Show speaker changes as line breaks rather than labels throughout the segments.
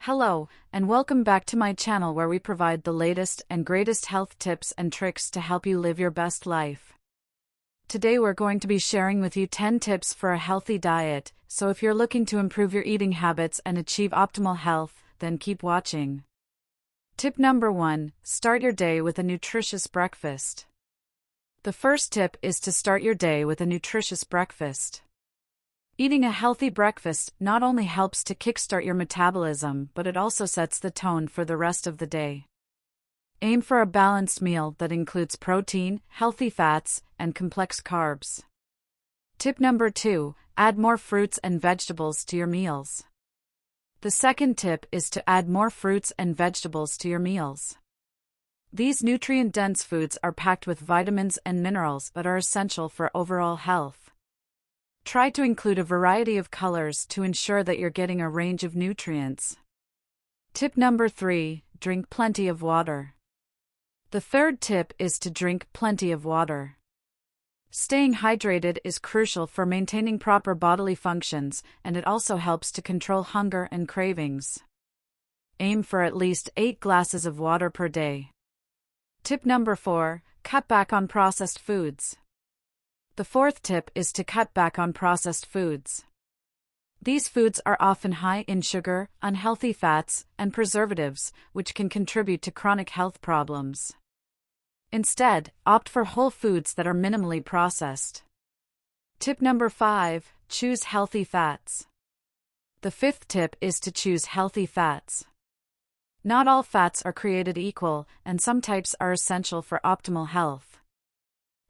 Hello, and welcome back to my channel where we provide the latest and greatest health tips and tricks to help you live your best life. Today we're going to be sharing with you 10 tips for a healthy diet, so if you're looking to improve your eating habits and achieve optimal health, then keep watching. Tip number 1, start your day with a nutritious breakfast. The first tip is to start your day with a nutritious breakfast. Eating a healthy breakfast not only helps to kickstart your metabolism, but it also sets the tone for the rest of the day. Aim for a balanced meal that includes protein, healthy fats, and complex carbs. Tip number 2, add more fruits and vegetables to your meals. The second tip is to add more fruits and vegetables to your meals. These nutrient-dense foods are packed with vitamins and minerals that are essential for overall health. Try to include a variety of colors to ensure that you're getting a range of nutrients. Tip number 3, drink plenty of water. The third tip is to drink plenty of water. Staying hydrated is crucial for maintaining proper bodily functions, and it also helps to control hunger and cravings. Aim for at least 8 glasses of water per day. Tip number 4, cut back on processed foods. The fourth tip is to cut back on processed foods. These foods are often high in sugar, unhealthy fats, and preservatives, which can contribute to chronic health problems. Instead, opt for whole foods that are minimally processed. Tip number 5, choose healthy fats. The fifth tip is to choose healthy fats. Not all fats are created equal, and some types are essential for optimal health.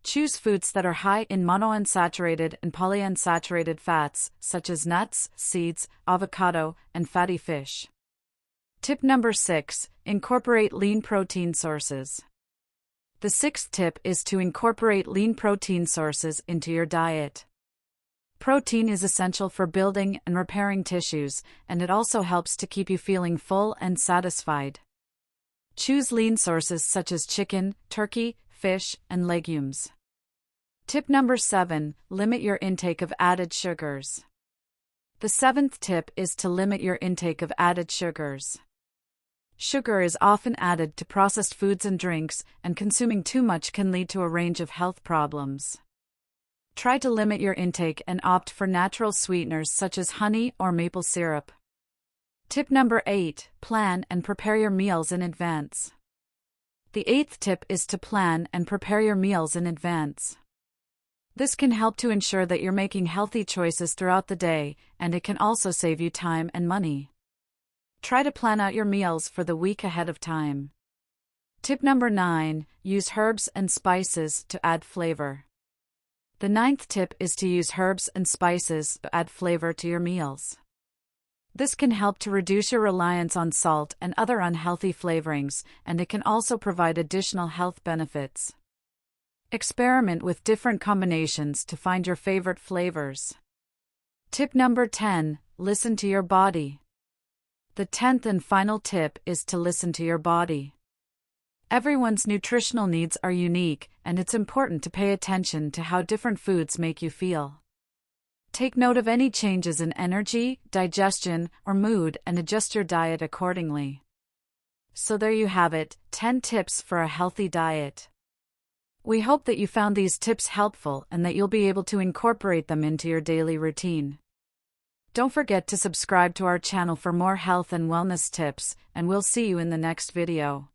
Choose foods that are high in monounsaturated and polyunsaturated fats, such as nuts, seeds, avocado, and fatty fish. Tip number 6, incorporate lean protein sources. The sixth tip is to incorporate lean protein sources into your diet. Protein is essential for building and repairing tissues, and it also helps to keep you feeling full and satisfied. Choose lean sources such as chicken, turkey, fish, and legumes. Tip number 7, limit your intake of added sugars. The seventh tip is to limit your intake of added sugars. Sugar is often added to processed foods and drinks, and consuming too much can lead to a range of health problems. Try to limit your intake and opt for natural sweeteners such as honey or maple syrup. Tip number 8, plan and prepare your meals in advance. The eighth tip is to plan and prepare your meals in advance. This can help to ensure that you're making healthy choices throughout the day, and it can also save you time and money. Try to plan out your meals for the week ahead of time. Tip number 9, use herbs and spices to add flavor. The ninth tip is to use herbs and spices to add flavor to your meals. This can help to reduce your reliance on salt and other unhealthy flavorings, and it can also provide additional health benefits. Experiment with different combinations to find your favorite flavors. Tip number 10, listen to your body. The 10th and final tip is to listen to your body. Everyone's nutritional needs are unique, and it's important to pay attention to how different foods make you feel. Take note of any changes in energy, digestion, or mood and adjust your diet accordingly. So there you have it, 10 tips for a healthy diet. We hope that you found these tips helpful and that you'll be able to incorporate them into your daily routine. Don't forget to subscribe to our channel for more health and wellness tips, and we'll see you in the next video.